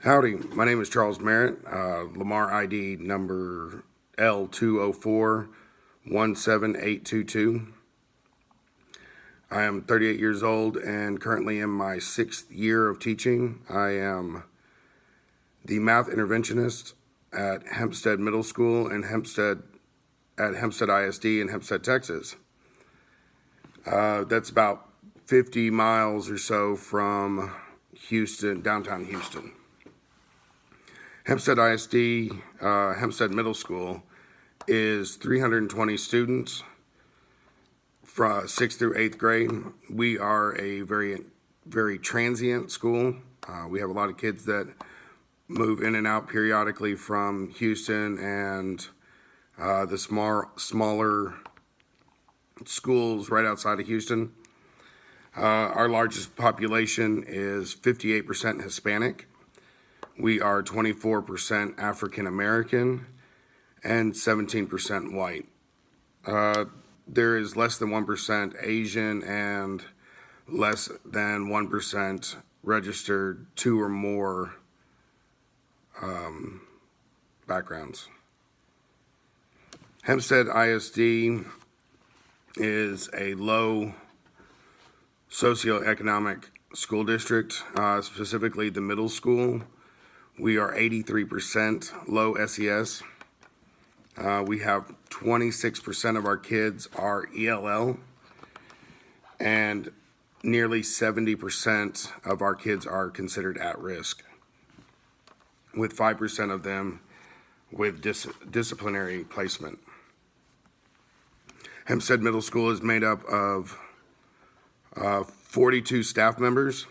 Howdy, my name is Charles Merritt, Lamar ID number L204-17822. I am 38 years old and currently in my 6th year of teaching. I am the math interventionist at Hempstead Middle School and Hempstead ISD in Hempstead, Texas. That's about 50 miles or so from Houston, downtown Houston. Hempstead ISD, Hempstead Middle School, is 320 students from 6th through 8th grade. We are a very transient school. We have a lot of kids that move in and out periodically from Houston and the smaller schools right outside of Houston. Our largest population is 58% Hispanic. We are 24% African American and 17% white. There is less than 1% Asian and less than 1% registered 2 or more backgrounds. Hempstead ISD is a low socioeconomic school district, specifically the middle school. We are 83% low SES. We have 26% of our kids are ELL, and nearly 70% of our kids are considered at risk, with 5% of them with disciplinary placement. Hempstead Middle School is made up of 42 staff members.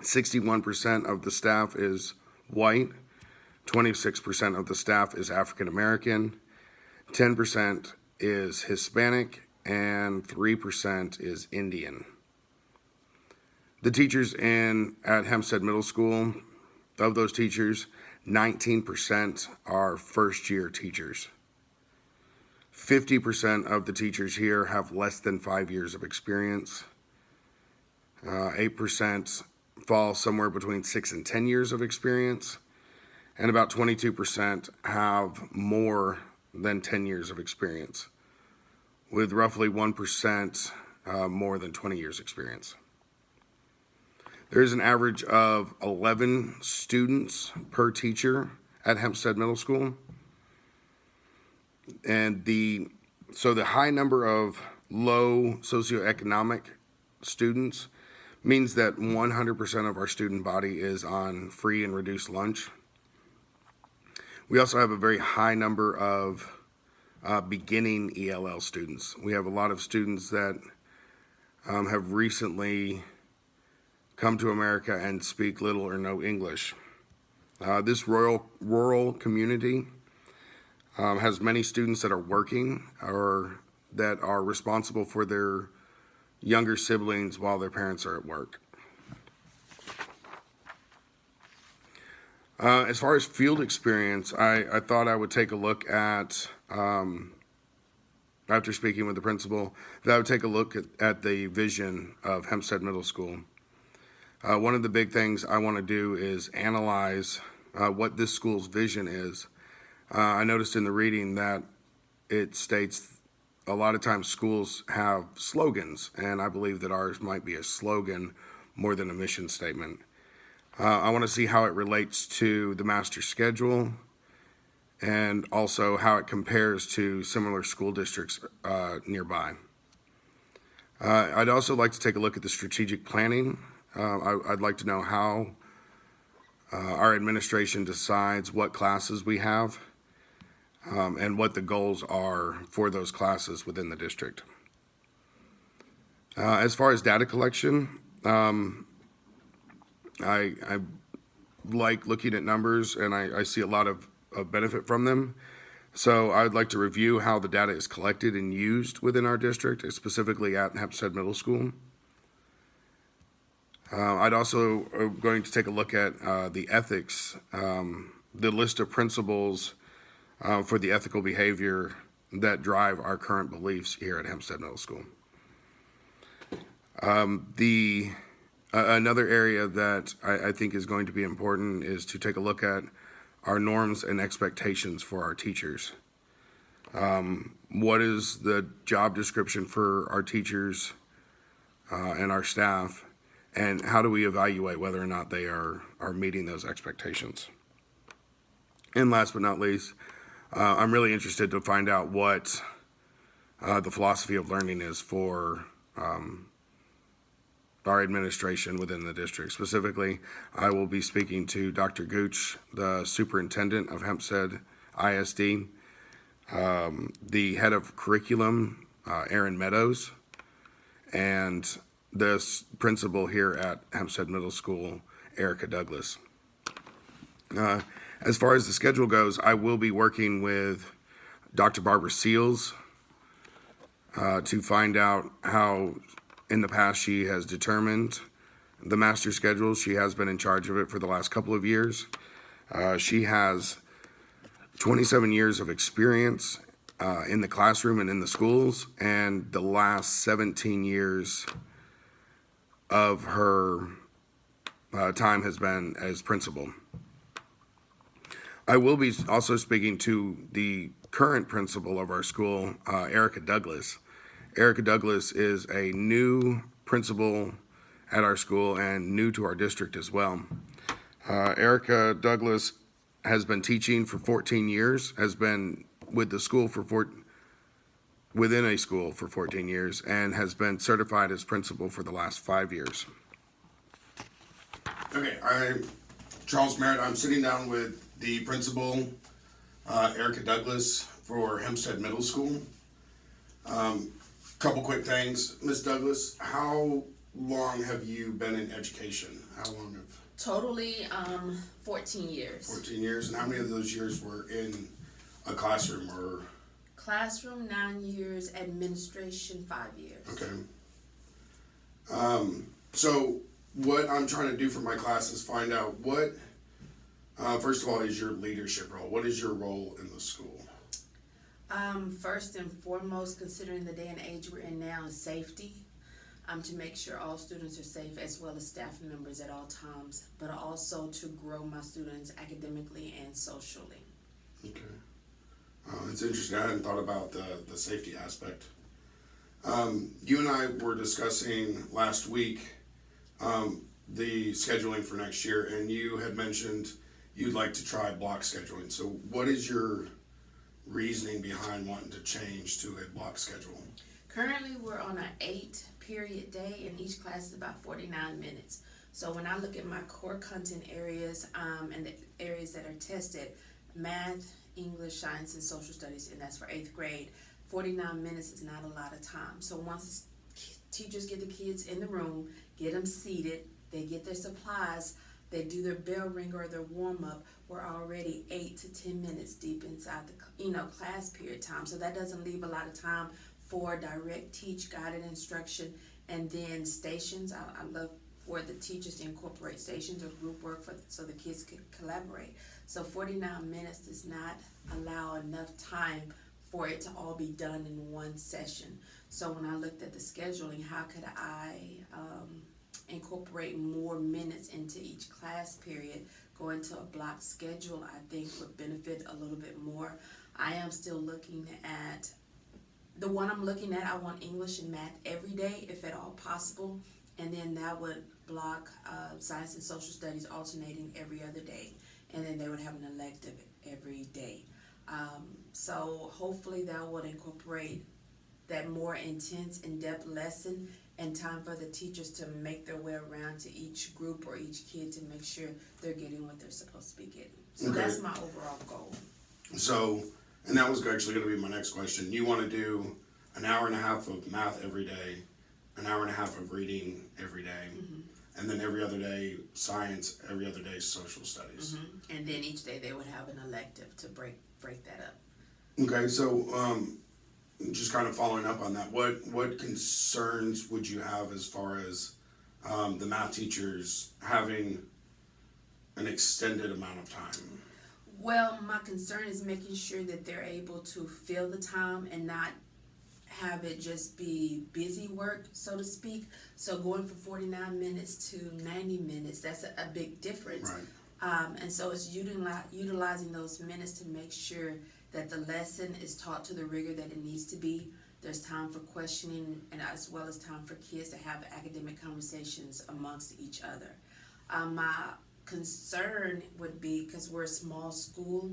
61% of the staff is white, 26% of the staff is African American, 10% is Hispanic, and 3% is Indian. The teachers at Hempstead Middle School, of those teachers, 19% are first-year teachers. 50% of the teachers here have less than 5 years of experience. 8% fall somewhere between 6 and 10 years of experience, and about 22% have more than 10 years of experience, with roughly 1% more than 20 years experience. There is an average of 11 students per teacher at Hempstead Middle School, and the high number of low socioeconomic students means that 100% of our student body is on free and reduced lunch. We also have a very high number of beginning ELL students. We have a lot of students that have recently come to America and speak little or no English. This rural community has many students that are working or that are responsible for their younger siblings while their parents are at work. As far as field experience, I thought I would take a look at, after speaking with the principal, that I would take a look at the vision of Hempstead Middle School. One of the big things I want to do is analyze what this school's vision is. I noticed in the reading that it states a lot of times schools have slogans, and I believe that ours might be a slogan more than a mission statement. I want to see how it relates to the master schedule and also how it compares to similar school districts nearby. I'd also like to take a look at the strategic planning. I'd like to know how our administration decides what classes we have and what the goals are for those classes within the district. As far as data collection, I like looking at numbers, and I see a lot of benefit from them. So I'd like to review how the data is collected and used within our district, specifically at Hempstead Middle School. I'd also going to take a look at the ethics, the list of principles for the ethical behavior that drive our current beliefs here at Hempstead Middle School. The Another area that I think is going to be important is to take a look at our norms and expectations for our teachers. What is the job description for our teachers and our staff, and how do we evaluate whether or not they are meeting those expectations? And last but not least, I'm really interested to find out what the philosophy of learning is for our administration within the district. Specifically, I will be speaking to Dr. Gooch, the superintendent of Hempstead ISD, the head of curriculum, Aaron Meadows, and the principal here at Hempstead Middle School, Erica Douglas. As far as the schedule goes, I will be working with Dr. Barbara Seals to find out how in the past she has determined the master schedule. She has been in charge of it for the last couple of years. She has 27 years of experience in the classroom and in the schools, and the last 17 years of her time has been as principal. I will be also speaking to the current principal of our school, Erica Douglas. Erica Douglas is a new principal at our school and new to our district as well. Erica Douglas has been teaching for 14 years, has been with the school within a school for 14 years, and has been certified as principal for the last 5 years. Okay, I'm Charles Merritt. I'm sitting down with the principal, Erica Douglas, for Hempstead Middle School. Couple quick things. Ms. Douglas, how long have you been in education? How long have... Totally 14 years. 14 years. And how many of those years were in a classroom or... Classroom, 9 years. Administration, 5 years. Okay. So what I'm trying to do for my class is find out what, first of all, is your leadership role? What is your role in the school? First and foremost, considering the day and age we're in now, is safety. To make sure all students are safe, as well as staff members at all times, but also to grow my students academically and socially. Okay. It's interesting. I hadn't thought about the safety aspect. You and I were discussing last week the scheduling for next year, and you had mentioned you'd like to try block scheduling. So what is your reasoning behind wanting to change to a block schedule? Currently, we're on an 8-period day, and each class is about 49 minutes. So when I look at my core content areas and the areas that are tested, math, English, science, and social studies, and that's for 8th grade, 49 minutes is not a lot of time. So once teachers get the kids in the room, get them seated, they get their supplies, they do their bell ring or their warm-up, we're already 8 to 10 minutes deep inside the class period time. So that doesn't leave a lot of time for direct teach, guided instruction, and then stations. I love for the teachers to incorporate stations or group work so the kids can collaborate. So 49 minutes does not allow enough time for it to all be done in one session. So when I looked at the scheduling, how could I incorporate more minutes into each class period? Going to a block schedule, I think, would benefit a little bit more. I am still looking at, the one I'm looking at, I want English and math every day, if at all possible, and then that would block science and social studies alternating every other day, and then they would have an elective every day. So hopefully that would incorporate that more intense, in-depth lesson and time for the teachers to make their way around to each group or each kid to make sure they're getting what they're supposed to be getting. So okay. That's my overall goal. So, and that was actually going to be my next question. You want to do an hour and a half of math every day, an hour and a half of reading every day, and then every other day science, every other day social studies. And then each day they would have an elective to break that up. Okay, so just kind of following up on that, what concerns would you have as far as the math teachers having an extended amount of time? Well, my concern is making sure that they're able to fill the time and not have it just be busy work, so to speak. So going from 49 minutes to 90 minutes, that's a big difference. Right. And so it's utilizing those minutes to make sure that the lesson is taught to the rigor that it needs to be. There's time for questioning, and as well as time for kids to have academic conversations amongst each other. My concern would be, because we're a small school,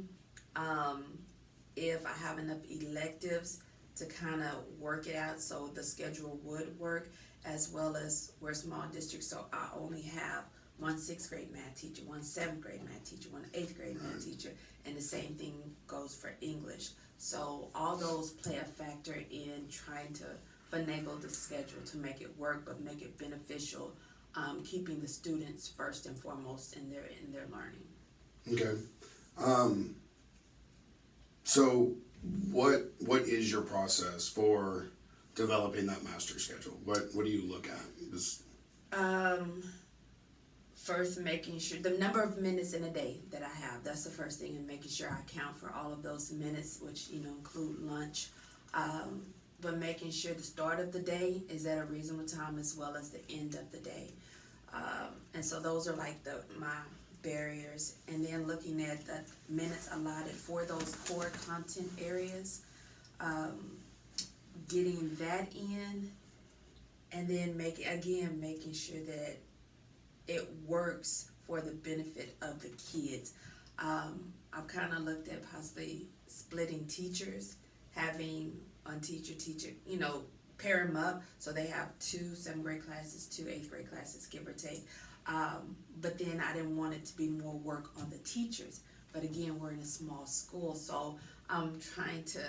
if I have enough electives to kind of work it out so the schedule would work, as well as we're a small district, so I only have one 6th grade math teacher, one 7th grade math teacher, one 8th grade math teacher, and the same thing goes for English. So all those play a factor in trying to finagle the schedule to make it work, but make it beneficial, keeping the students first and foremost in their learning. Okay. So what is your process for developing that master schedule? What do you look at? First, making sure the number of minutes in a day that I have, that's the first thing, and making sure I account for all of those minutes, which include lunch. But making sure the start of the day is at a reasonable time, as well as the end of the day. And so those are like my barriers. And then looking at the minutes allotted for those core content areas, getting that in, and then making sure that it works for the benefit of the kids. I've kind of looked at possibly splitting teachers, having one teacher, pair them up so they have 2 7th grade classes, 2 8th grade classes, give or take. But then I didn't want it to be more work on the teachers. But again, we're in a small school, so I'm trying to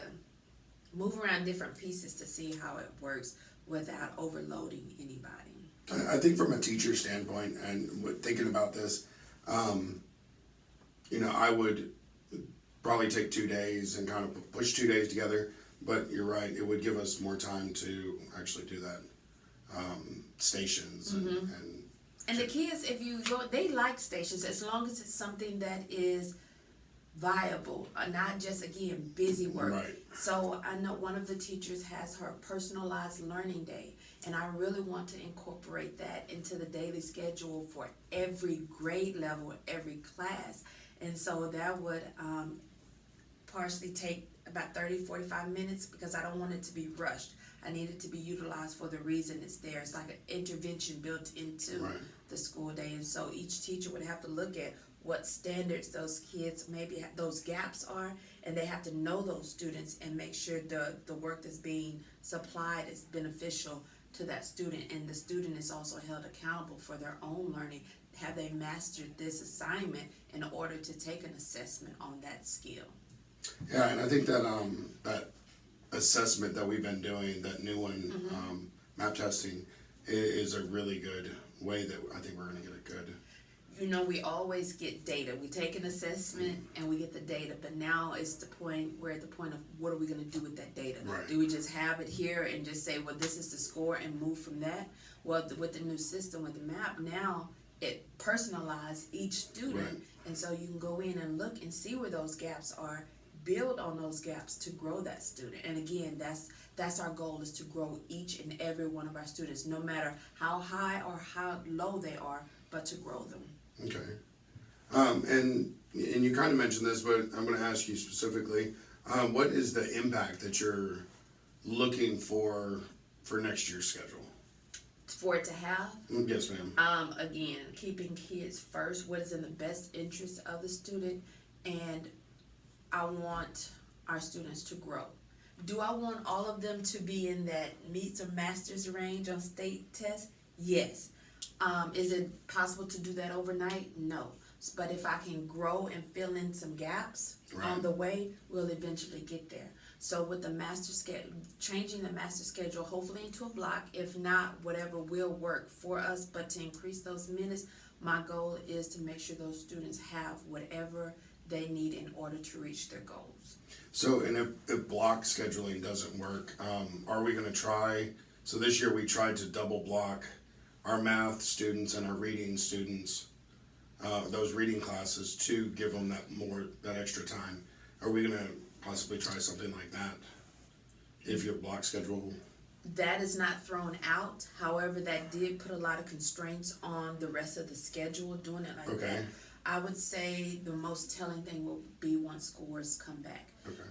move around different pieces to see how it works without overloading anybody. I think from a teacher standpoint, and thinking about this, I would probably take 2 days and kind of push 2 days together. But you're right; it would give us more time to actually do that. Stations and the kids, if you go, they like stations as long as it's something that is viable, not just again busy work. Right. So I know one of the teachers has her personalized learning day, and I really want to incorporate that into the daily schedule for every grade level, every class. And so that would partially take about 30-45 minutes, because I don't want it to be rushed. I need it to be utilized for the reason it's there. It's like an intervention built into the school day. And so each teacher would have to look at what standards those kids, maybe those gaps are, and they have to know those students and make sure the work that's being supplied is beneficial to that student, and the student is also held accountable for their own learning. Have they mastered this assignment in order to take an assessment on that skill? Yeah, and I think that that assessment that we've been doing, that new one, map testing, is a really good way that I think we're going to get it good. We always get data. We take an assessment and we get the data, but now it's we're at the point of what are we going to do with that data? Right. Do we just have it here and just say, well, this is the score and move from that? Well, with the new system, with the map, now it personalizes each student, and so you can go in and look and see where those gaps are, build on those gaps to grow that student. And again, that's our goal, is to grow each and every one of our students, no matter how high or how low they are, but to grow them. Okay. And you kind of mentioned this, but I'm going to ask you specifically, what is the impact that you're looking for next year's schedule? For it to have? Yes, ma'am. Again, keeping kids first, what is in the best interest of the student, and I want our students to grow. Do I want all of them to be in that meets or masters range on state tests? Yes. Is it possible to do that overnight? No. But if I can grow and fill in some gaps on the way, we'll eventually get there. So with the master schedule, changing the master schedule, hopefully into a block. If not, whatever will work for us, but to increase those minutes, my goal is to make sure those students have whatever they need in order to reach their goals. So, and if block scheduling doesn't work, are we going to try? So this year we tried to double block our math students and our reading students, those reading classes, to give them that extra time. Are we going to possibly try something like that? if your block schedule? That is not thrown out. However, that did put a lot of constraints on the rest of the schedule doing it like that. I would say the most telling thing will be once scores come back.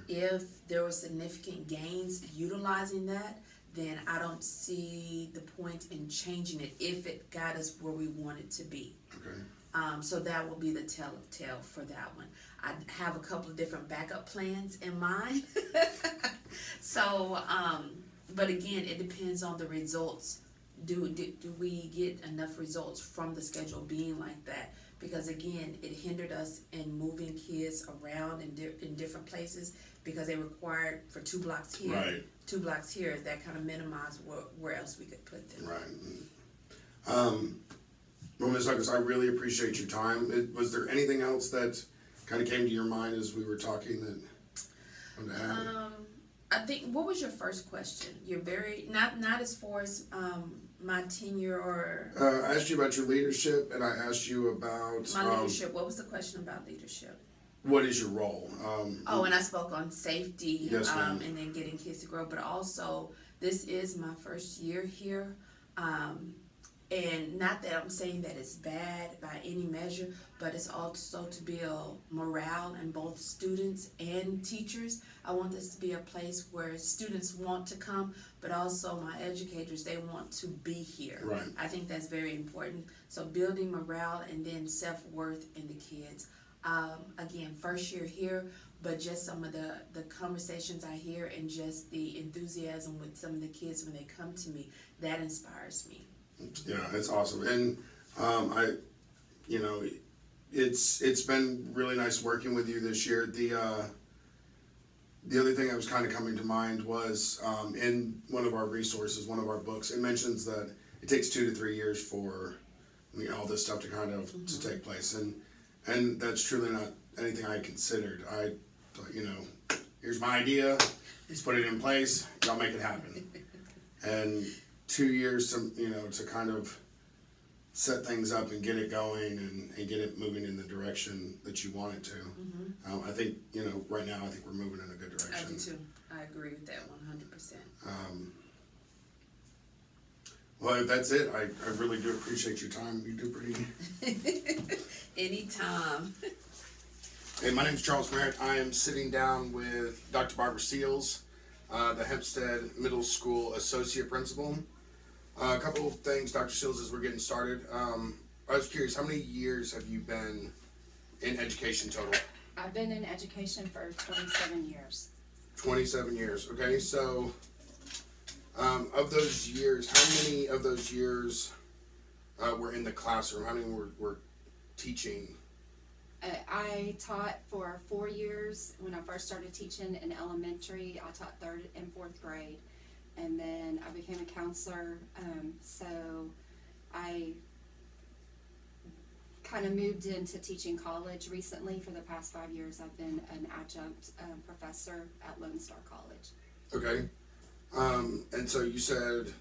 If there were significant gains utilizing that, then I don't see the point in changing it if it got us where we want it to be. So that will be the telltale for that one. I have a couple of different backup plans in mind. So, but again, it depends on the results. Do we get enough results from the schedule being like that? Because again, it hindered us in moving kids around in different places because they required for 2 blocks here, 2 blocks here. That kind of minimized where else we could put them. Well, Ms. Huggins, I really appreciate your time. Was there anything else that kind of came to your mind as we were talking that I wanted to add? I think, what was your first question? You're very, not as far as my tenure or... I asked you about your leadership, and I asked you about... My leadership. What was the question about leadership? What is your role? And I spoke on safety, yes, and then getting kids to grow, but also, this is my first year here. And not that I'm saying that it's bad by any measure, but it's also to build morale in both students and teachers. I want this to be a place where students want to come, but also my educators, they want to be here. I think that's very important. So building morale and then self-worth in the kids. Again, first year here, but just some of the conversations I hear and just the enthusiasm with some of the kids when they come to me, that inspires me. Yeah, it's awesome, and it's been really nice working with you this year. The other thing that was kind of coming to mind was in one of our resources, one of our books, it mentions that it takes 2 to 3 years for all this stuff to kind of to take place, and that's truly not anything I considered. I thought, here's my idea, let's put it in place, y'all make it happen, and 2 years to kind of set things up and get it going and get it moving in the direction that you want it to. I think, right now I think we're moving in a good direction. I do too. I agree with that 100%. Well, if that's it, I really do appreciate your time. You do pretty... Anytime. Hey, my name is Charles Merritt. I am sitting down with Dr. Barbara Seals, the Hempstead Middle School Associate Principal. A couple of things, Dr. Seals, as we're getting started. I was curious, how many years have you been in education total? I've been in education for 27 years. 27 years, okay. So, of those years, how many of those years were in the classroom? How many were teaching? I taught for 4 years. When I first started teaching in elementary, I taught 3rd and 4th grade. And then I became a counselor, so I kind of moved into teaching college recently. For the past 5 years, I've been an adjunct professor at Lone Star College. Okay. And so you said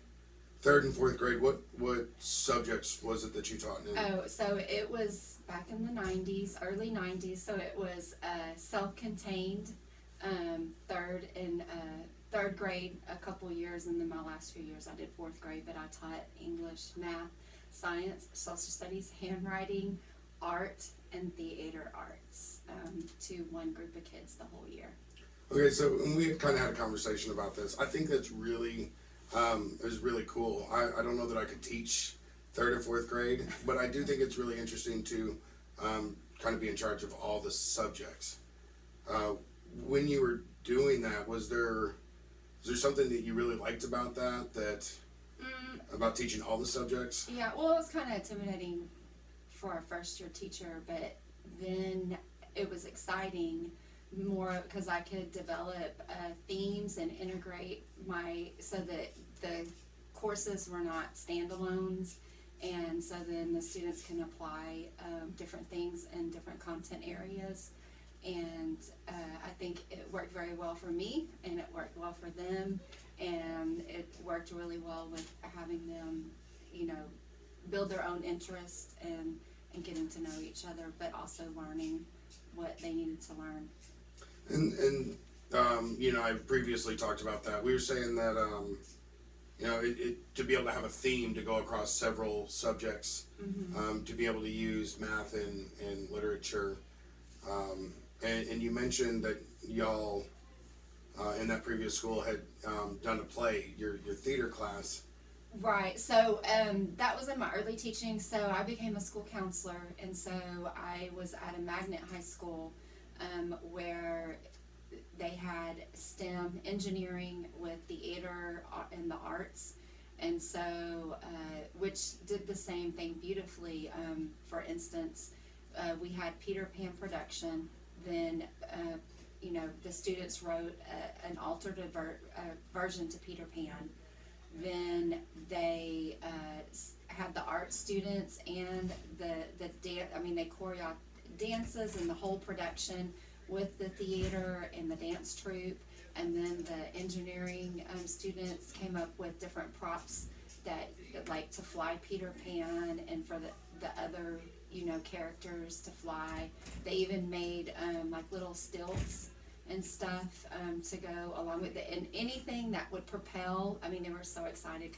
3rd and 4th grade, what subjects was it that you taught in? Oh, so it was back in the 90s, early 90s, so it was self-contained, 3rd grade a couple years, and then my last few years I did 4th grade, but I taught English, math, science, social studies, handwriting, art, and theater arts to one group of kids the whole year. Okay, so we kind of had a conversation about this. I think that's really, is really cool. I don't know that I could teach 3rd or 4th grade, but I do think it's really interesting to kind of be in charge of all the subjects. When you were doing that, was there something that you really liked about that about teaching all the subjects? Yeah, well, it was kind of intimidating for a first year teacher, but then it was exciting more because I could develop themes and integrate so that the courses were not standalones, and so then the students can apply different things in different content areas. And I think it worked very well for me, and it worked well for them, and it worked really well with having them, build their own interest and getting to know each other, but also learning what they needed to learn. And I previously talked about that. We were saying that, to be able to have a theme to go across several subjects, to be able to use math and literature. And you mentioned that y'all, in that previous school had done a play, your theater class. Right. So that was in my early teaching. So I became a school counselor, and so I was at a magnet high school where they had STEM engineering with theater and the arts, and so which did the same thing beautifully. For instance, we had Peter Pan production. Then the students wrote an altered version to Peter Pan. Then they had the art students and the dance. I mean, they choreographed dances and the whole production with the theater and the dance troupe. And then the engineering students came up with different props that like to fly Peter Pan and for the other characters to fly. They even made like little stilts and stuff to go along with it, and anything that would propel. I mean, they were so excited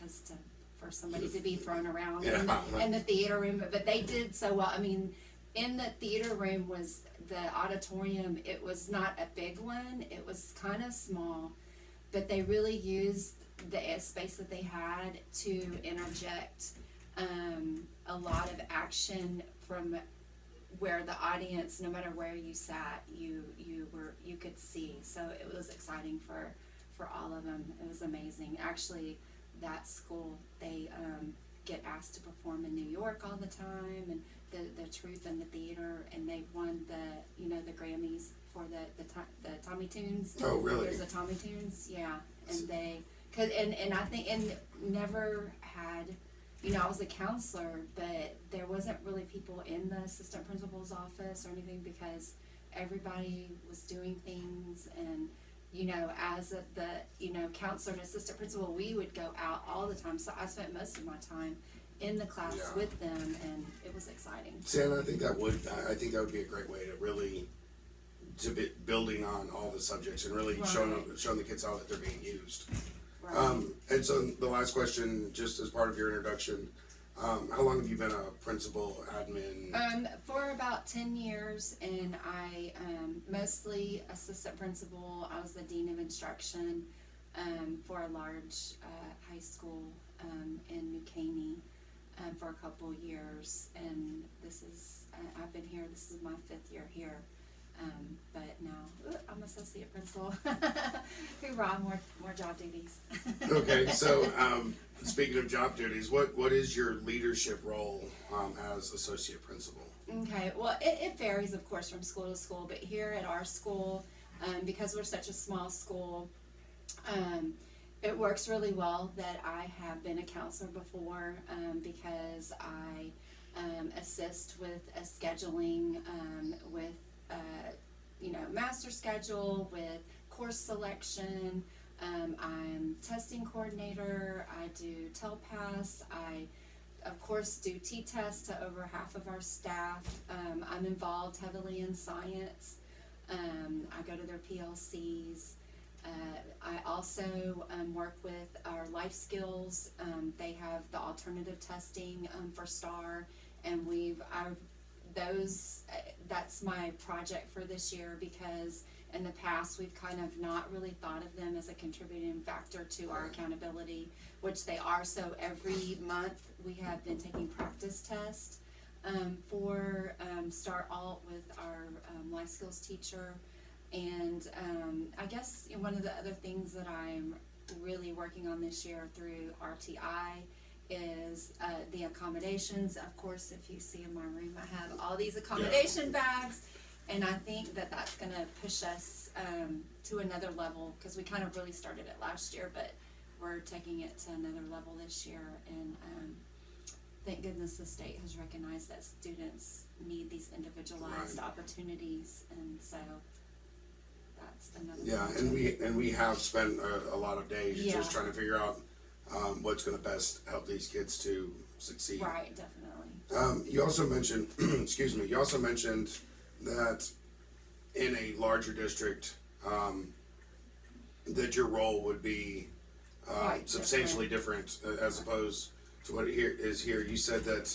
for somebody to be thrown around in the theater room, but they did so well. I mean, in the theater room was the auditorium. It was not a big one, it was kind of small, but they really used the space that they had to interject a lot of action from where the audience, no matter where you sat, you could see. So it was exciting for all of them. It was amazing. Actually, that school, they get asked to perform in New York all the time, and the troupe and the theater, and they won the Grammys for the Tommy Tunes. Oh, really? There's the Tommy Tunes, yeah. And and I think, and never had, I was a counselor, but there wasn't really people in the assistant principal's office or anything because everybody was doing things. And, as the counselor and assistant principal, we would go out all the time. So I spent most of my time in the class with them, and it was exciting. See, and I think that would be a great way to really be building on all the subjects and really showing the kids how that they're being used. Right. And so the last question, just as part of your introduction, how long have you been a principal, admin? For about 10 years, and I mostly assistant principal. I was the dean of instruction for a large high school in New Caney for a couple years, and I've been here. This is my 5th year here. But now I'm associate principal. Hoorah, more job duties. Okay, so speaking of job duties, what is your leadership role as associate principal? Okay, well, it varies, of course, from school to school, but here at our school, because we're such a small school, it works really well that I have been a counselor before, because I assist with a scheduling, with master schedule, with course selection. I'm testing coordinator. I do TELPAS. I, of course, do T-tests to over half of our staff. I'm involved heavily in science. I go to their PLCs. I also work with our life skills. They have the alternative testing for STAR, and that's my project for this year, because in the past we've kind of not really thought of them as a contributing factor to our accountability, which they are. So every month we have been taking practice tests for STAR Alt with our life skills teacher. And I guess one of the other things that I'm really working on this year through RTI is the accommodations. Of course, if you see in my room, I have all these accommodation bags, and I think that that's going to push us to another level, because we kind of really started it last year, but we're taking it to another level this year. And thank goodness the state has recognized that students need these individualized opportunities, and so that's another project. And we have spent a lot of days just trying to figure out what's going to best help these kids to succeed. Right, definitely. You also mentioned, excuse me, you also mentioned that in a larger district, that your role would be Quite substantially different as opposed to what it here is here. You said that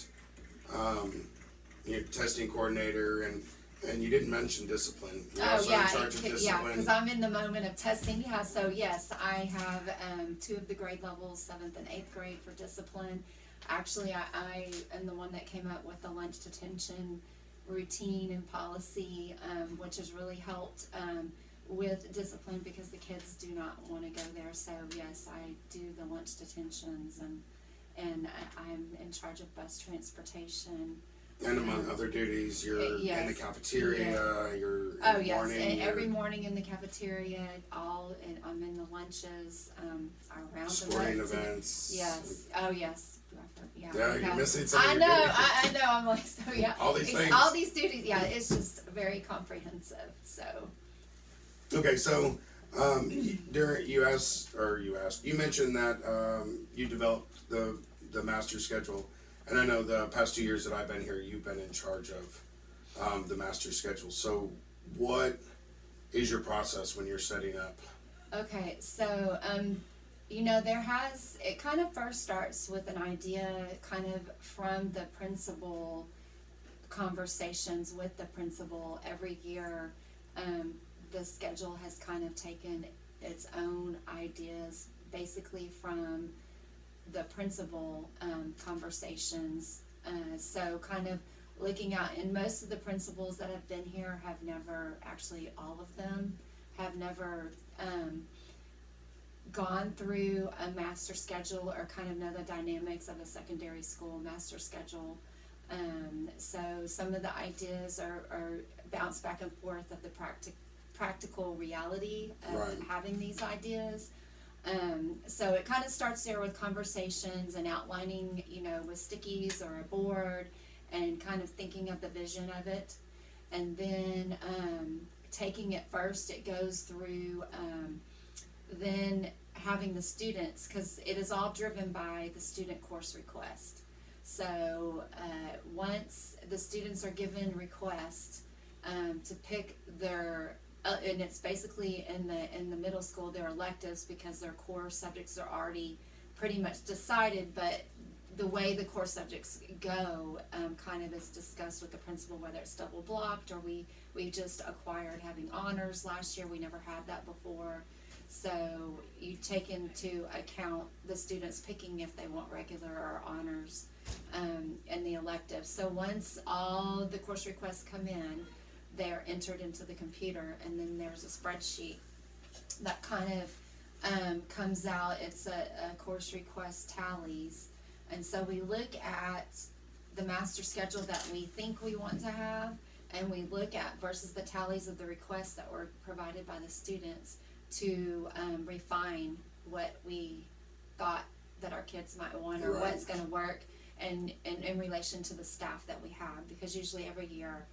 you're testing coordinator, and you didn't mention discipline. You're Oh, also yeah, in charge of yeah, discipline. because I'm in the moment of testing, yeah, so yes, I have, 2 of the grade levels, 7th and 8th grade for discipline. Actually, I am the one that came up with the lunch detention routine and policy, which has really helped, with discipline because the kids do not wanna go there, so yes, I do the lunch detentions and I'm in charge of bus transportation. And among other duties, you're in the Yes. cafeteria, you're in Oh, the yes, morning. and every you're morning in the cafeteria, and I'm in the lunches, around the sporting lunch. events. Yes, oh, yes, yeah. Yeah, we you're have- missing some of I your know, duties. I know, I'm like, so, yeah. All these things. All these duties, yeah, it's just very comprehensive, so. Okay, so you mentioned that you developed the master schedule, and I know the past 2 years that I've been here, you've been in charge of the master schedule. So, what is your process when you're setting up? Okay, so, it kind of first starts with an idea kind of from the principal, conversations with the principal every year. The schedule has kind of taken its own ideas basically from the principal, conversations. So kind of looking out, and most of the principals that have been here have never, actually all of them, have never, gone through a master schedule or kind of know the dynamics of a secondary school master schedule. So some of the ideas are bounced back and forth of the practical reality of Right. having these ideas. So it kind of starts there with conversations and outlining, with stickies or a board and kind of thinking of the vision of it. And then, taking it first, it goes through, then having the students, cause it is all driven by the student course request. So, once the students are given requests, to pick their, and it's basically in the middle school, their electives, because their core subjects are already pretty much decided, but the way the core subjects go, kind of is discussed with the principal, whether it's double blocked, or we just acquired having honors last year, we never had that before. So you take into account the students picking if they want regular or honors, and the electives. So once all the course requests come in, they're entered into the computer, and then there's a spreadsheet that kind of, comes out. It's a course request tallies. And so we look at the master schedule that we think we want to have, and we look at versus the tallies of the requests that were provided by the students to, refine what we thought that our kids might want, or Right. what's gonna work, and in relation to the staff that we have, because usually every year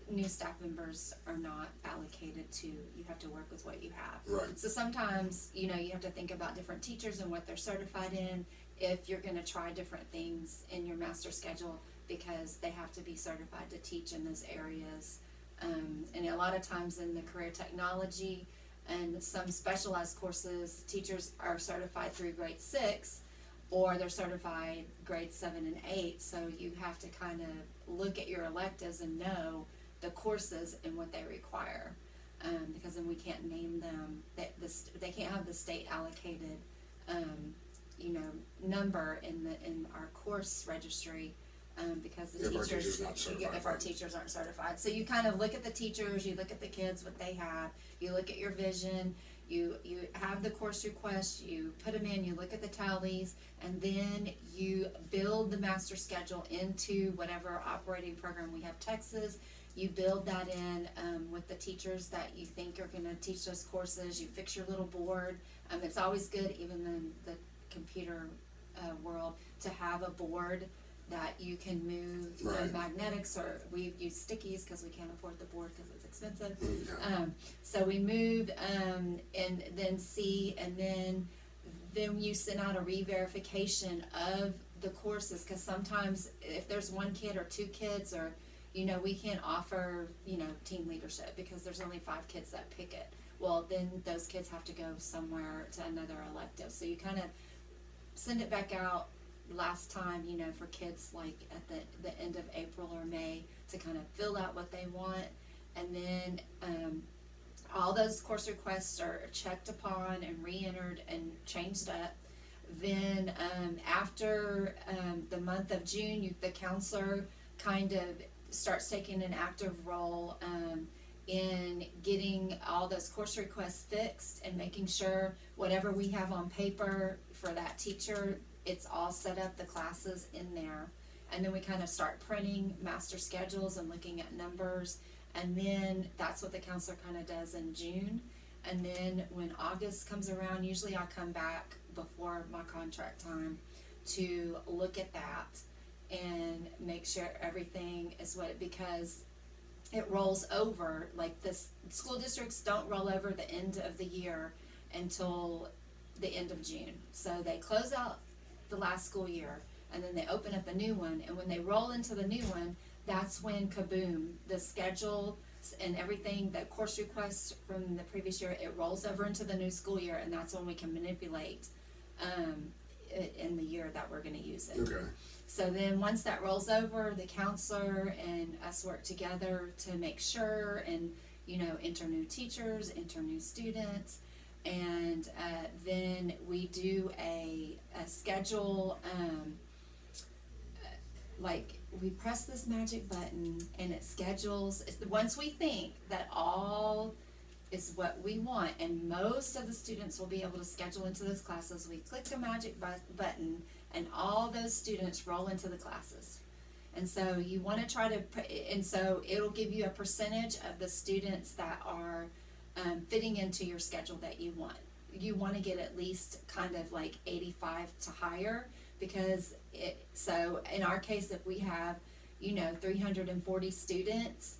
new staff members are not allocated to, you have to work with what you have. Right. So sometimes, you have to think about different teachers and what they're certified in, if you're gonna try different things in your master schedule, because they have to be certified to teach in those areas. And a lot of times in the career technology and some specialized courses, teachers are certified through grade 6, or they're certified grade 7 and 8, so you have to kind of look at your electives and know the courses and what they require, because then we can't name them, they can't have the state allocated, number in our course registry, because the If our teachers, teacher's not certified, if our right. teachers aren't certified. So you kind of look at the teachers, you look at the kids, what they have, you look at your vision, you have the course request, you put them in, you look at the tallies, and then you build the master schedule into whatever operating program we have. Texas, you build that in, with the teachers that you think are gonna teach those courses, you fix your little board. It's always good, even in the computer, world, to have a board that you can move, Right. magnetics, or we use stickies because we can't afford the board because it's expensive. Okay. So we moved, and then see, and then you send out a re-verification of the courses, because sometimes if there's one kid or two kids, or we can't offer team leadership because there's only 5 kids that pick it. well, then those kids have to go somewhere to another elective. So you kind of send it back out last time, you know, for kids like at the end of April or May to kind of fill out what they want. And then all those course requests are checked upon and re-entered and changed up. Then after the month of June, the counselor kind of starts taking an active role in getting all those course requests fixed and making sure whatever we have on paper for that teacher, it's all set up, the classes in there. And then we kind of start printing master schedules and looking at numbers. And then that's what the counselor kind of does in June. And then when August comes around, usually I come back before my contract time to look at that and make sure everything is because it rolls over. Like this, school districts don't roll over the end of the year until the end of June. So they close out the last school year and then they open up a new one. And when they roll into the new one, that's when kaboom, the schedule and everything, the course requests from the previous year, it rolls over into the new school year, and that's when we can manipulate it in the year that we're going to use it. Okay. So then once that rolls over, the counselor and us work together to make sure and, you know, enter new teachers, enter new students, and then we do a schedule, like we press this magic button and it schedules, once we think that all is what we want and most of the students will be able to schedule into those classes, we click the magic button and all those students roll into the classes. And so you want to try to, and so it'll give you a percentage of the students that are fitting into your schedule that you want. You want to get at least kind of like 85 to higher, because so in our case, if we have, you know, 340 students,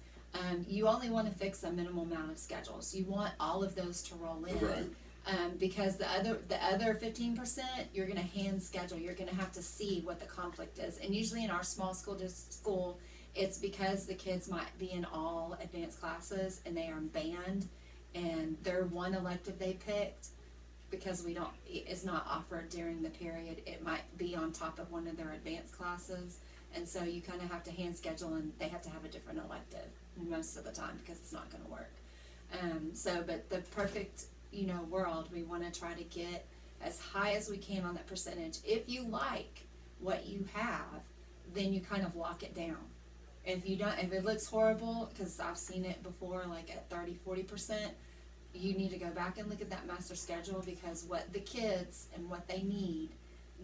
you only want to fix a minimal amount of schedules. You want all of those to roll in. Right. Because the other 15%, you're going to hand schedule. You're going to have to see what the conflict is. And usually in our small school, it's because the kids might be in all advanced classes and they are banned, and their one elective they picked, because it's not offered during the period, it might be on top of one of their advanced classes. And so you kind of have to hand schedule, and they have to have a different elective most of the time because it's not going to work. But the perfect, you know, world, we want to try to get as high as we can on that percentage. If you like what you have, then you kind of lock it down. If you don't, if it looks horrible, because I've seen it before, like at 30-40%, you need to go back and look at that master schedule, because what the kids and what they need,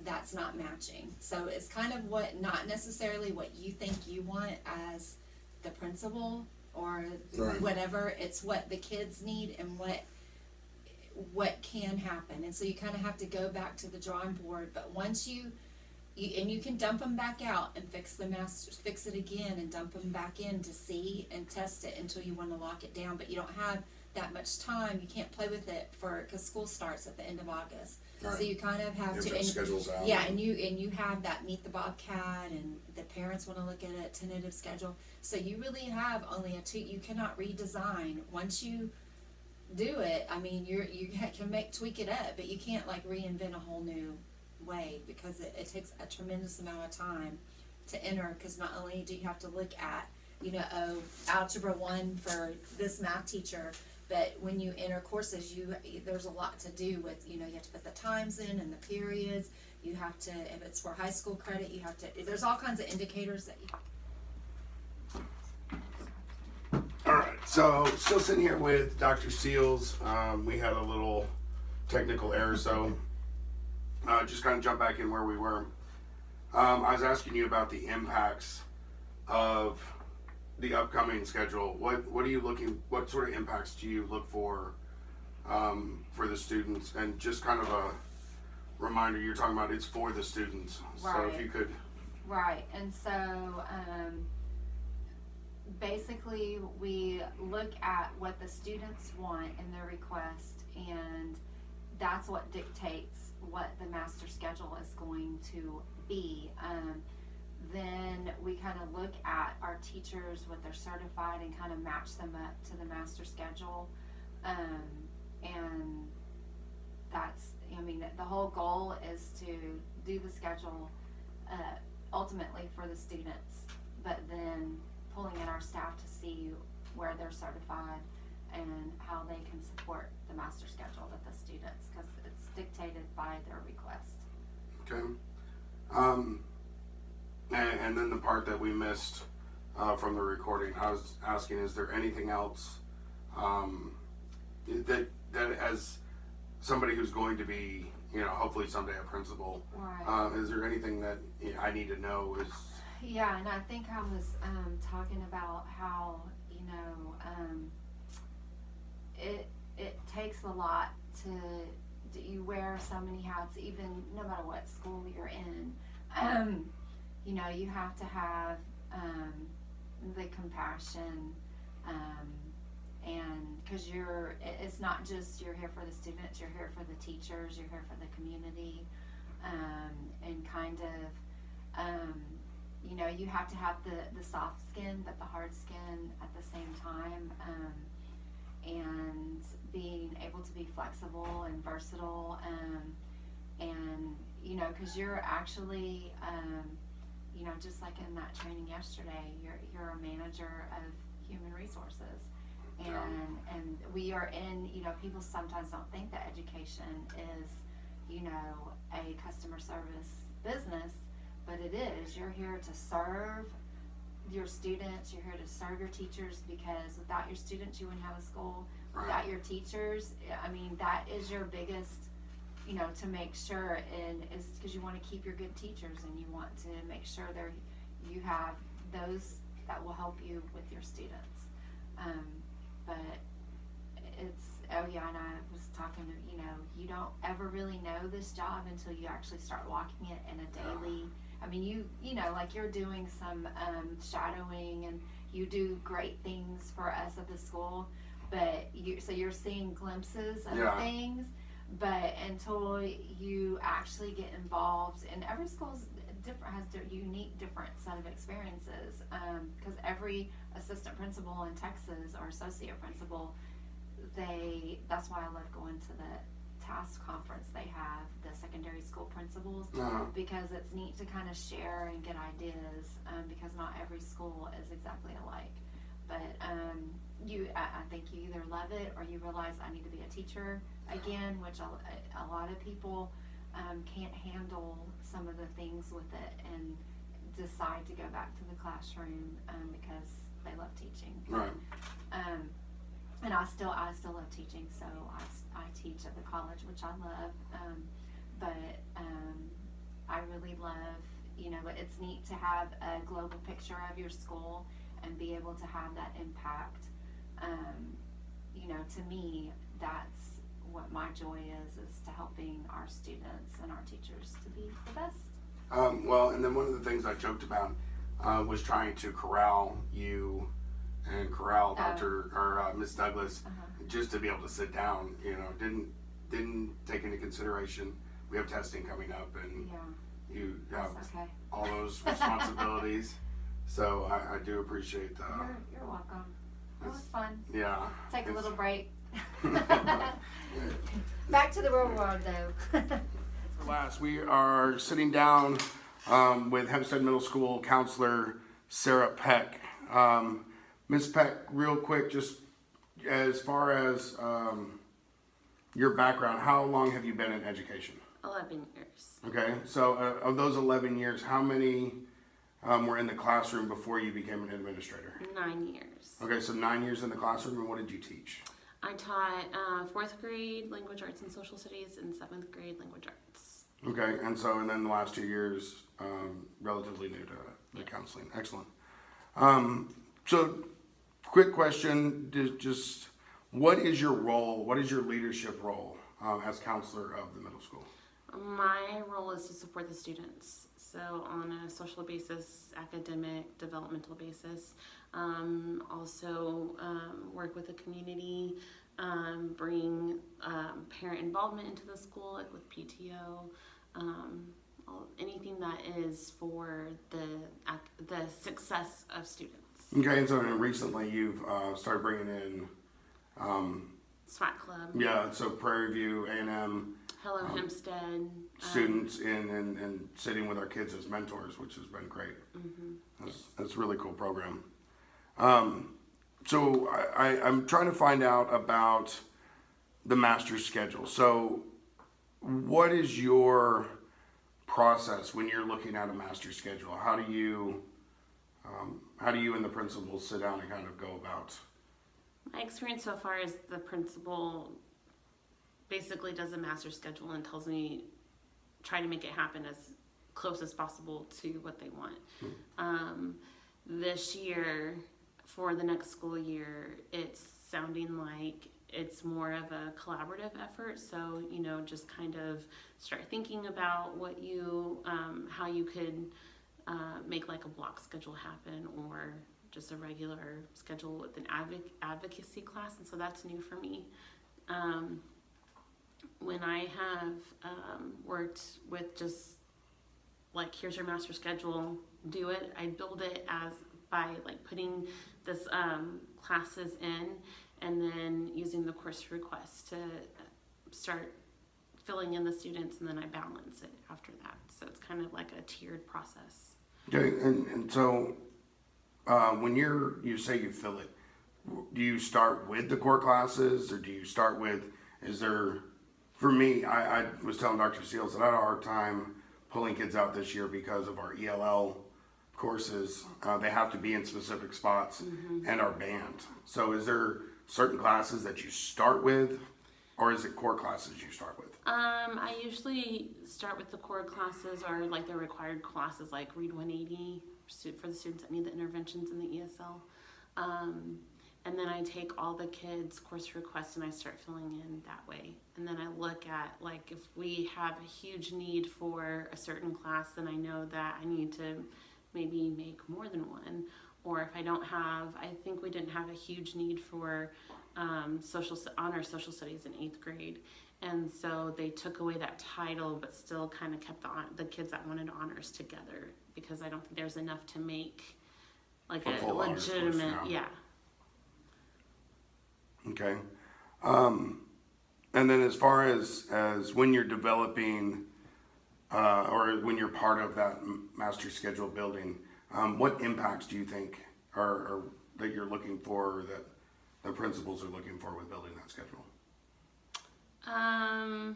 that's not matching. So it's kind of not necessarily what you think you want as the principal or Right. whatever, it's what the kids need and what can happen. And so you kind of have to go back to the drawing board. But once you can dump them back out and fix it again and dump them back in to see and test it until you want to lock it down. But you don't have that much time. You can't play with it because school starts at the end of August. Right. So you kind of have to, Different schedules out. yeah, and you have that Meet the Bobcat, and the parents want to look at a tentative schedule. So you really have only you cannot redesign. Once you do it, I mean, you can tweak it up, but you can't like reinvent a whole new way, because it takes a tremendous amount of time to enter, because not only do you have to look at, you know, Algebra 1 for this math teacher, but when you enter courses, there's a lot to do with, you know, you have to put the times in and the periods. You have to, if it's for high school credit, there's all kinds of indicators that All right, so still sitting here with Dr. Seals. We had a little technical error, so just kind of jump back in where we were. I was asking you about the impacts of the upcoming schedule. What sort of impacts do you look for the students? And just kind of a reminder, you're talking about it's for the students. So if Right. you could. Right, and so basically we look at what the students want in their request, and that's what dictates what the master schedule is going to be. Then we kind of look at our teachers, what they're certified, and kind of match them up to the master schedule. And that's, I mean, the whole goal is to do the schedule ultimately for the students, but then pulling in our staff to see where they're certified and how they can support the master schedule with the students, because it's dictated by their request. Okay. And then the part that we missed from the recording, I was asking, is there anything else that as somebody who's going to be, hopefully someday a principal, Right. is there anything that I need to know? Yeah, and I think I was talking about how, it takes a lot to you wear so many hats, even no matter what school you're in. You have to have the compassion, and because it's not just you're here for the students, you're here for the teachers, you're here for the community, and kind of, you have to have the soft skin but the hard skin at the same time, and being able to be flexible and versatile, and because you're actually, just like in that training yesterday, you're a manager of human resources, and we are in, people sometimes don't think that education is, a customer service business, but it is. You're here to serve your students, you're here to serve your teachers, because without your students you wouldn't have a school. Right. Without your teachers, I mean, that is your biggest, to make sure, and is because you want to keep your good teachers, and you want to make sure you have those that will help you with your students. But it's, oh yeah, and I was talking to, you don't ever really know this job until you actually start walking it in a daily. I mean, like you're doing some shadowing, and you do great things for us at the school, but you're seeing glimpses of things, but until you actually get involved, and every school's different, has their unique different set of experiences, because every assistant principal in Texas or associate principal, that's why I love going to the task conference they have, the secondary school principals, because it's neat to kind of share and get ideas, because not every school is exactly alike. But I think you either love it or you realize I need to be a teacher again, which a lot of people can't handle some of the things with it and decide to go back to the classroom because they love teaching. Right. And I still love teaching, so I teach at the college, which I love. But I really love, it's neat to have a global picture of your school and be able to have that impact. To me, that's what my joy is to helping our students and our teachers to be the best. Well, and then one of the things I joked about was trying to corral you and corral Dr. or Miss Douglas, just to be able to sit down. Didn't take into consideration we have testing coming up, and you have all those responsibilities. So I do appreciate that. You're welcome. It was fun. Yeah. Take a little break. Back to the real world, though. Last, we are sitting down with Hempstead Middle School counselor Sarah Peck. Ms. Peck, real quick, just as far as your background, how long have you been in education? 11 years. Okay, so of those 11 years, how many were in the classroom before you became an administrator? 9 years. Okay, so 9 years in the classroom, and what did you teach? I taught 4th grade language arts and social studies and 7th grade language arts. Okay, and then the last 2 years, relatively new to the counseling. Excellent. So, quick question, just what is your role, what is your leadership role as counselor of the middle school? My role is to support the students. So on a social basis, academic, developmental basis. Also work with the community, bring parent involvement into the school, like with PTO, anything that is for the success of students. Okay, and so recently you've started bringing in SWAT club. Yeah, so Prairie View, A&M, Hello Hempstead. students and sitting with our kids as mentors, which has been great. That's a really cool program. So I'm trying to find out about the master's schedule. So what is your process when you're looking at a master's schedule? How do you and the principal sit down and kind of go about? My experience so far is the principal basically does a master schedule and tells me try to make it happen as close as possible to what they want. This year, for the next school year, it's sounding like it's more of a collaborative effort. So, just kind of start thinking about what how you could make like a block schedule happen, or just a regular schedule with an advocacy class. And so that's new for me. When I have worked with just like, here's your master schedule, do it. I build it by like putting this classes in, and then using the course request to start filling in the students, and then I balance it after that. So it's kind of like a tiered process. Okay, and so when you say you fill it, do you start with the core classes, or do you start with, for me, I was telling Dr. Seals that I had a hard time pulling kids out this year because of our ELL courses. They have to be in specific spots and our band. So is there certain classes that you start with, or is it core classes you start with? I usually start with the core classes, or like the required classes like Read 180 for the students that need the interventions in the ESL. And then I take all the kids' course requests and I start filling in that way. And then I look at, like, if we have a huge need for a certain class, then I know that I need to maybe make more than one. Or if I don't have, I think we didn't have a huge need for honor social studies in 8th grade. And so they took away that title, but still kind of kept the kids that wanted honors together, because I don't think there's enough to make like a legitimate, yeah. Okay. And then as far as when you're developing, or when you're part of that master schedule building, what impacts do you think are that you're looking for, or that the principals are looking for with building that schedule? I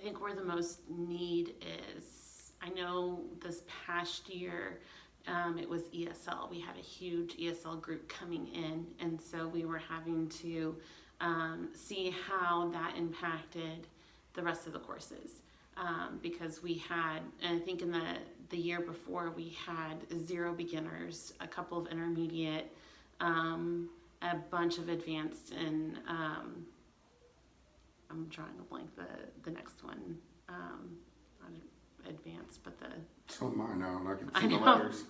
think where the most need is, I know this past year, it was ESL. We had a huge ESL group coming in, and so we were having to see how that impacted the rest of the courses, because we had, and I think in the year before, we had 0 beginners, a couple of intermediate, a bunch of advanced, and I'm drawing a blank, the next one, not advanced, but So mine now, and I can see the letters.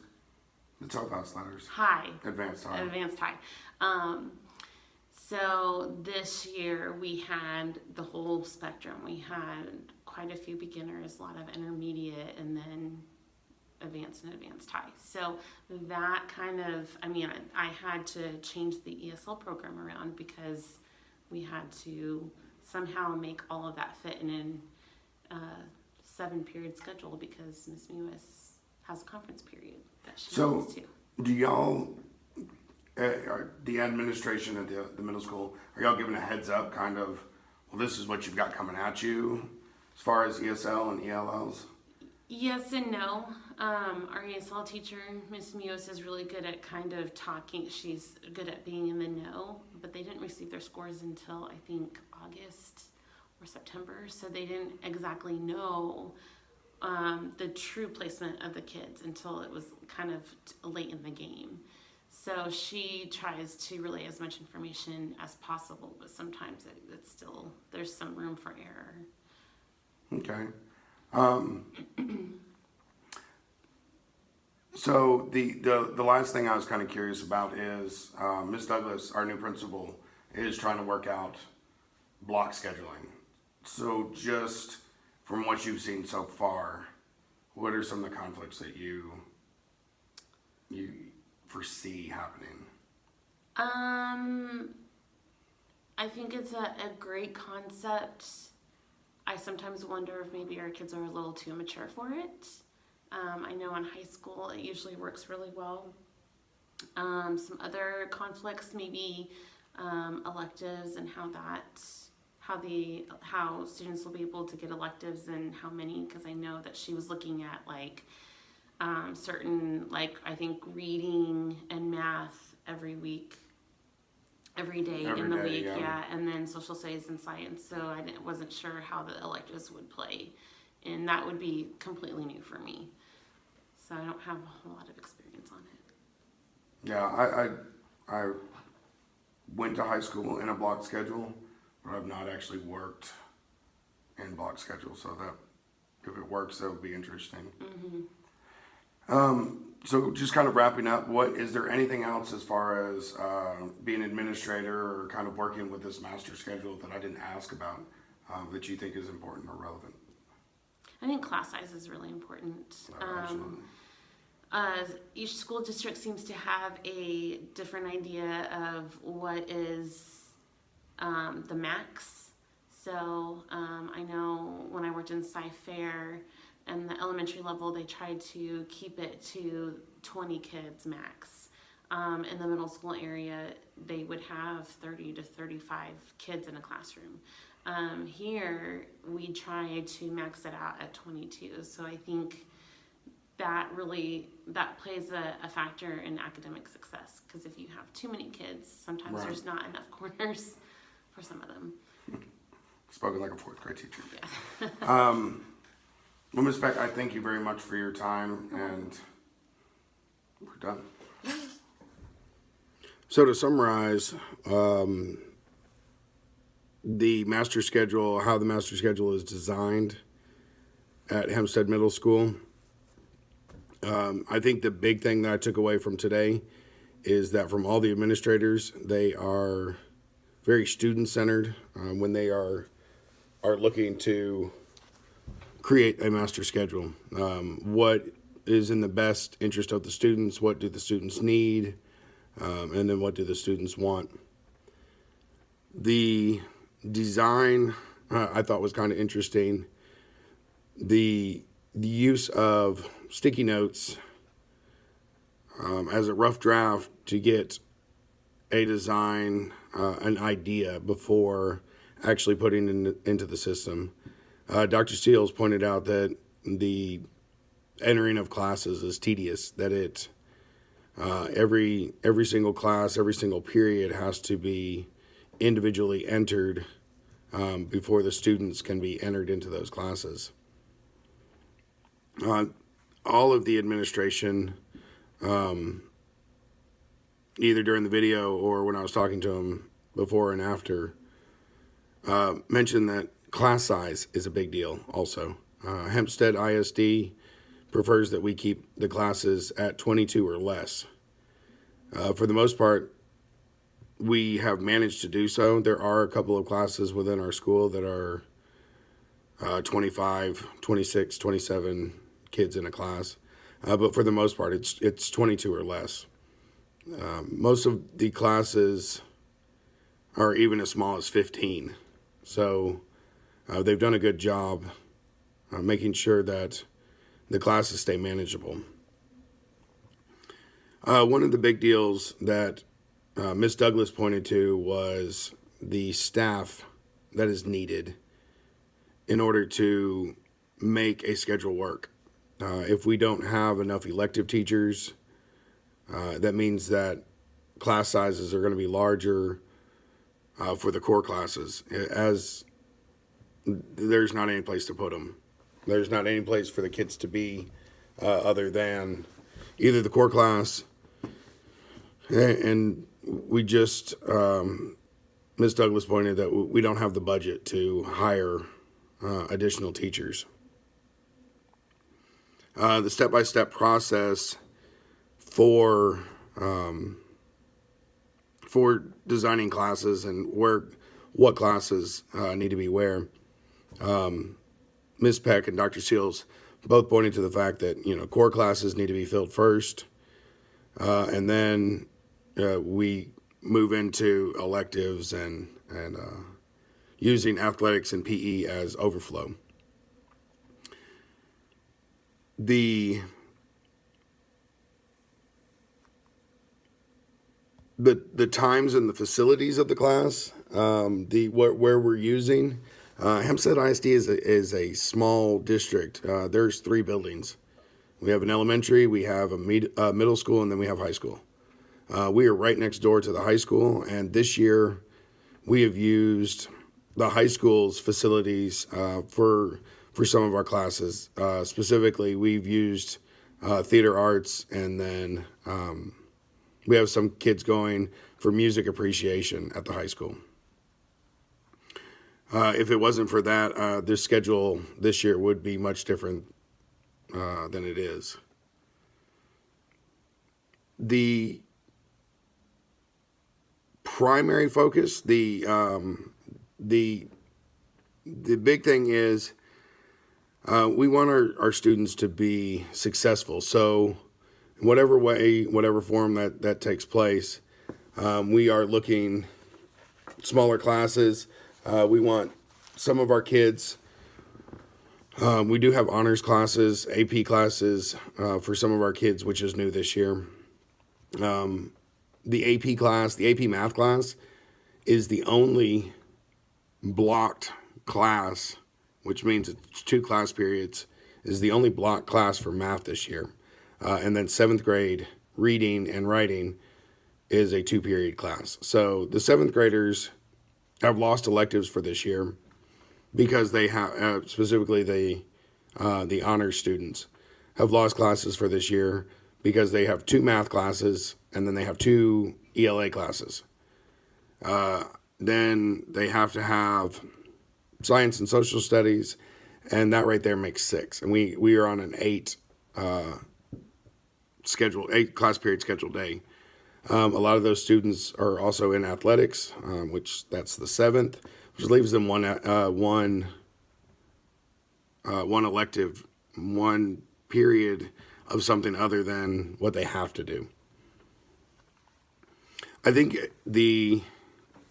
The Topaz letters. high. Advanced high. Advanced high. So this year we had the whole spectrum. We had quite a few beginners, a lot of intermediate, and then advanced and advanced high. So that kind of, I had to change the ESL program around, because we had to somehow make all of that fit in a 7-period schedule, because Ms. Mewis has a conference period that she needs to. Do y'all, the administration at the middle school, are y'all giving a heads up, kind of, well, this is what you've got coming at you as far as ESL and ELLs? Yes and no. Our ESL teacher, Ms. Mewis, is really good at kind of talking. She's good at being in the know, but they didn't receive their scores until, I think, August or September, so they didn't exactly know the true placement of the kids until it was kind of late in the game. So she tries to relay as much information as possible, but sometimes it's still, there's some room for error. Okay. So the last thing I was kind of curious about is Ms. Douglas, our new principal, is trying to work out block scheduling. So just from what you've seen so far, what are some of the conflicts that you foresee happening? I think it's a great concept. I sometimes wonder if maybe our kids are a little too mature for it. I know in high school it usually works really well. Some other conflicts, maybe electives and how students will be able to get electives and how many, because I know that she was looking at like certain, like I think reading and math every week, every day in the week, yeah, and then social studies and science. So wasn't sure how the electives would play, and that would be completely new for me. So I don't have a whole lot of experience on it. Yeah, I went to high school in a block schedule, but I've not actually worked in block schedule, so that if it works, that would be interesting. So just kind of wrapping up, is there anything else as far as being an administrator or kind of working with this master schedule that I didn't ask about that you think is important or relevant? I think class size is really important. Absolutely. Each school district seems to have a different idea of what is the max. So I know when I worked in Sci-Fair and the elementary level, they tried to keep it to 20 kids max. In the middle school area, they would have 30 to 35 kids in a classroom. Here, we try to max it out at 22. So I think that plays a factor in academic success, because if you have too many kids, sometimes Right. there's not enough corners for some of them. Spoken like a fourth grade teacher. Yeah. Well, Ms. Peck, I thank you very much for your time, and we're done. So to summarize, the master schedule, how the master schedule is designed at Hempstead Middle School, I think the big thing that I took away from today is that from all the administrators, they are very student-centered when they are looking to create a master schedule. What is in the best interest of the students? What do the students need? And then what do the students want? The design I thought was kind of interesting. The use of sticky notes as a rough draft to get a design, an idea before actually putting it into the system. Dr. Steele pointed out that the entering of classes is tedious, that every single class, every single period has to be individually entered before the students can be entered into those classes. All of the administration, either during the video or when I was talking to them before and after, mentioned that class size is a big deal also. Hempstead ISD prefers that we keep the classes at 22 or less. For the most part, we have managed to do so. There are a couple of classes within our school that are 25, 26, 27 kids in a class. But for the most part, it's 22 or less. Most of the classes are even as small as 15. So they've done a good job making sure that the classes stay manageable. One of the big deals that Ms. Douglas pointed to was the staff that is needed in order to make a schedule work. If we don't have enough elective teachers, that means that class sizes are going to be larger for the core classes, as there's not any place to put them. There's not any place for the kids to be other than either the core class, and we just, Ms. Douglas pointed that we don't have the budget to hire additional teachers. The step-by-step process for designing classes and what classes need to be where. Ms. Peck and Dr. Seals both pointed to the fact that core classes need to be filled first, and then we move into electives and and using athletics and PE as overflow. The times and the facilities of the class, where we're using. Hempstead ISD is a small district. There's 3 buildings. We have an elementary, we have a middle school, and then we have high school. We are right next door to the high school, and this year we have used the high school's facilities for some of our classes. Specifically, we've used theater arts, and then we have some kids going for music appreciation at the high school. If it wasn't for that, their schedule this year would be much different than it is. The primary focus, the big thing is we want our students to be successful. So in whatever way, whatever form that takes place, we are looking smaller classes. We want some of our kids, we do have honors classes, AP classes for some of our kids, which is new this year. The AP class, the AP math class, is the only blocked class, which means it's 2 class periods, is the only blocked class for math this year. And then 7th grade reading and writing is a 2-period class. So the 7th graders have lost electives for this year because they have, specifically the honors students, have lost classes for this year because they have 2 math classes and then they have 2 ELA classes. Then they have to have science and social studies, and that right there makes 6. And we are on an 8 class period scheduled day. A lot of those students are also in athletics, which that's the 7th, which leaves them one elective, 1 period of something other than what they have to do. I think the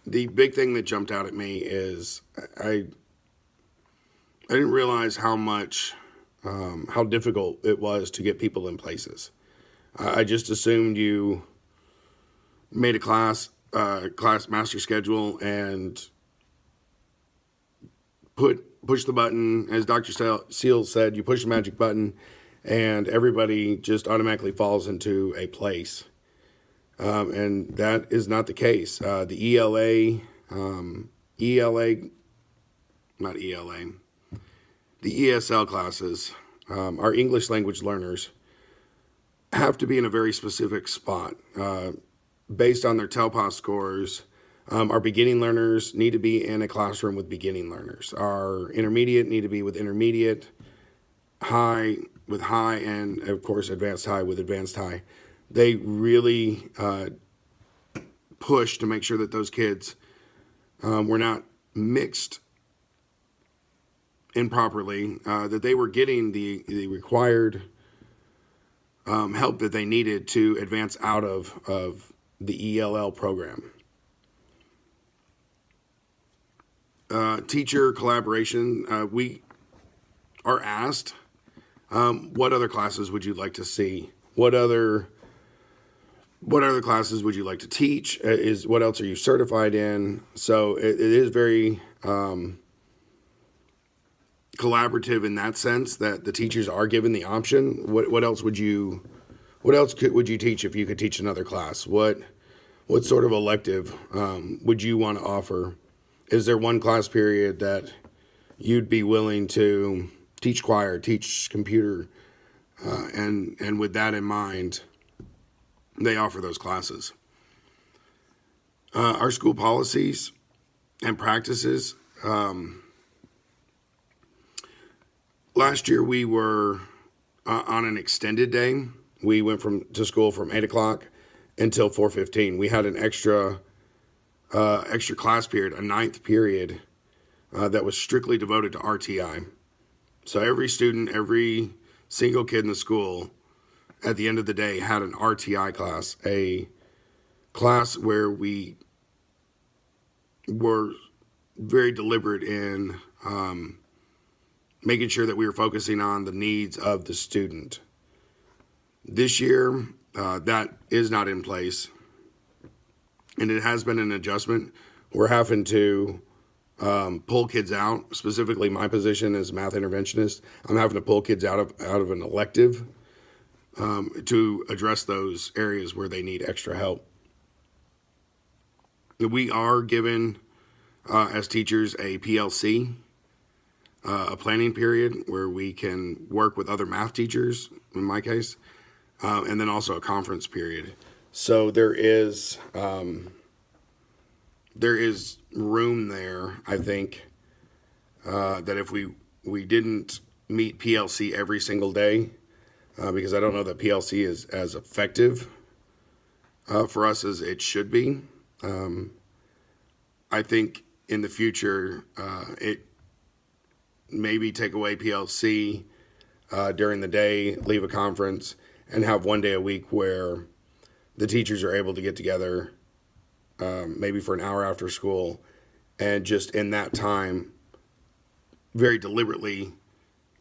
big thing that jumped out at me is I didn't realize how difficult it was to get people in places. I just assumed you made a class master schedule and push the button, as Dr. Seals said, you push the magic button and everybody just automatically falls into a place. And that is not the case. The the ESL classes, our English language learners, have to be in a very specific spot. Based on their TELPAS scores, our beginning learners need to be in a classroom with beginning learners. Our intermediate need to be with intermediate, high with high, and of course advanced high with advanced high. They really push to make sure that those kids were not mixed improperly, that they were getting the required help that they needed to advance out of the ELL program. Teacher collaboration, we are asked, what other classes would you like to see? What other classes would you like to teach? What else are you certified in? So it is very collaborative in that sense, that the teachers are given the option. What else would you teach if you could teach another class? What sort of elective would you want to offer? Is there one class period that you'd be willing to teach choir, teach computer, and with that in mind, they offer those classes. Our school policies and practices. Last year we were on an extended day. We went to school from 8 o'clock until 4:15. We had an extra class period, a 9th period, that was strictly devoted to RTI. So every student, every single kid in the school, at the end of the day, had an RTI class, a class where we were very deliberate in making sure that we were focusing on the needs of the student. This year, that is not in place, and it has been an adjustment. We're having to pull kids out. Specifically, my position as a math interventionist, I'm having to pull kids out of an elective to address those areas where they need extra help. We are given, as teachers, a PLC, a planning period where we can work with other math teachers, in my case, and then also a conference period. So there is room there, I think, that if we didn't meet PLC every single day, because I don't know that PLC is as effective for us as it should be. I think in the future, it maybe take away PLC during the day, leave a conference, and have one day a week where the teachers are able to get together, maybe for an hour after school, and just in that time, very deliberately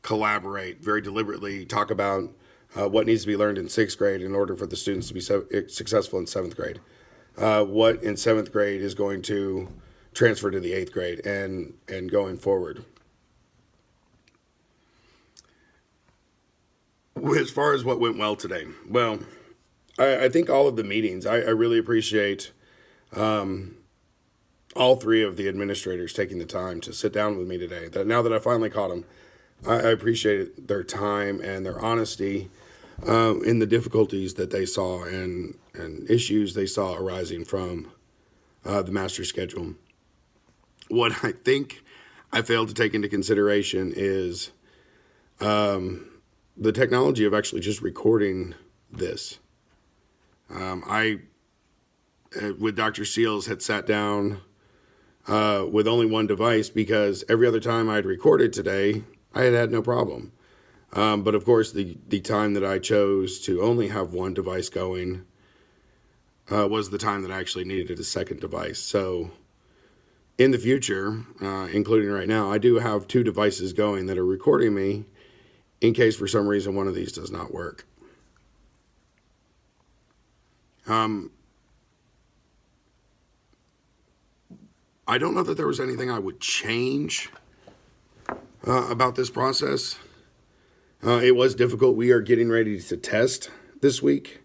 collaborate, very deliberately talk about what needs to be learned in 6th grade in order for the students to be successful in 7th grade. What in 7th grade is going to transfer to the 8th grade and going forward. As far as what went well today, well, I think all of the meetings, I really appreciate all 3 of the administrators taking the time to sit down with me today. That now that I finally caught them, I appreciate their time and their honesty in the difficulties that they saw and issues they saw arising from the master schedule. What I think I failed to take into consideration is the technology of actually just recording this. I, with Dr. Seals, had sat down with only one device because every other time I'd recorded today, I had no problem. But of course, the time that I chose to only have one device going was the time that I actually needed a second device. So in the future, including right now, I do have 2 devices going that are recording me in case for some reason one of these does not work. I don't know that there was anything I would change about this process. It was difficult. We are getting ready to test this week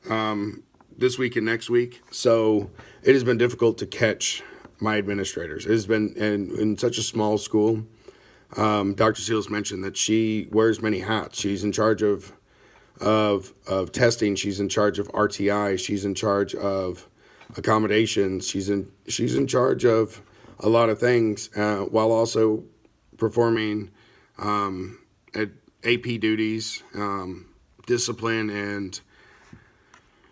and next week. So it has been difficult to catch my administrators. It has been in such a small school. Dr. Seals mentioned that she wears many hats. She's in charge of testing. She's in charge of RTI. She's in charge of accommodations. She's in charge of a lot of things while also performing AP duties, discipline, and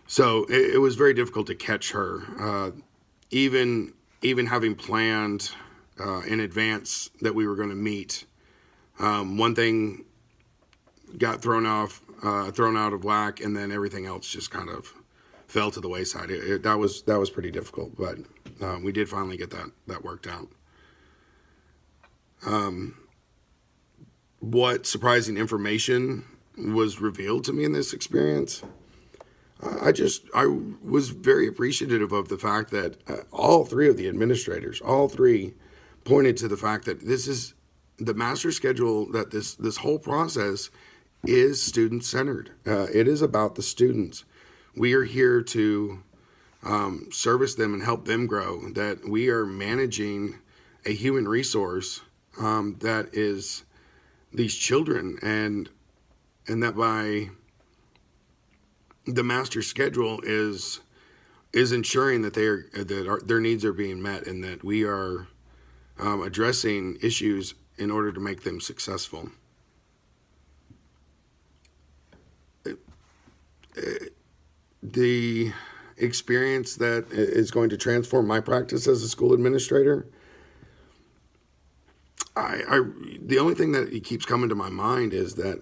so it was very difficult to catch her. Even having planned in advance that we were going to meet, one thing got thrown out of whack, and then everything else just kind of fell to the wayside. That was pretty difficult, but we did finally get that worked out. What surprising information was revealed to me in this experience? I was very appreciative of the fact that all 3 of the administrators, all 3 pointed to the fact that this is the master schedule, that this whole process is student-centered. It is about the students. We are here to service them and help them grow, that we are managing a human resource that is these children, and that by the master schedule is ensuring that their needs are being met, and that we are addressing issues in order to make them successful. The experience that is going to transform my practice as a school administrator, the only thing that keeps coming to my mind is that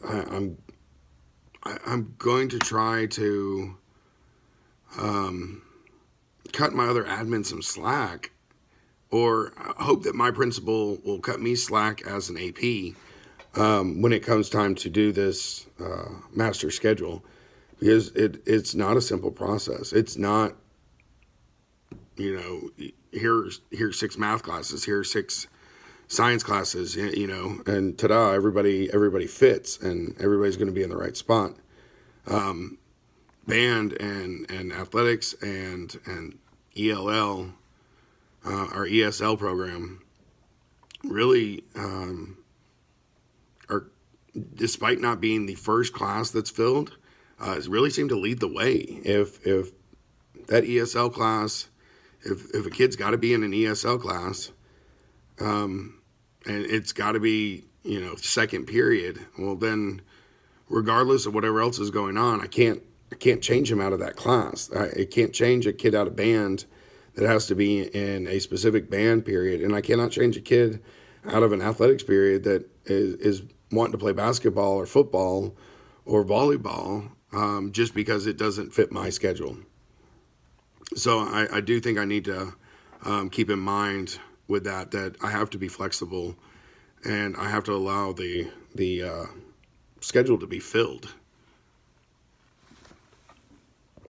I'm going to try to cut my other admin some slack or hope that my principal will cut me slack as an AP when it comes time to do this master schedule, because it's not a simple process. It's not, here's 6 math classes, here's 6 science classes, and ta-da, everybody fits, and everybody's going to be in the right spot. Band and athletics and ELL, our ESL program, really are, despite not being the first class that's filled, really seem to lead the way. If that ESL class, if a kid's got to be in an ESL class, and it's got to be, second period, well then, regardless of whatever else is going on, I can't change him out of that class. I can't change a kid out of band that has to be in a specific band period, and I cannot change a kid out of an athletics period that is wanting to play basketball or football or volleyball just because it doesn't fit my schedule. So I do think I need to keep in mind with that I have to be flexible, and I have to allow the schedule to be filled.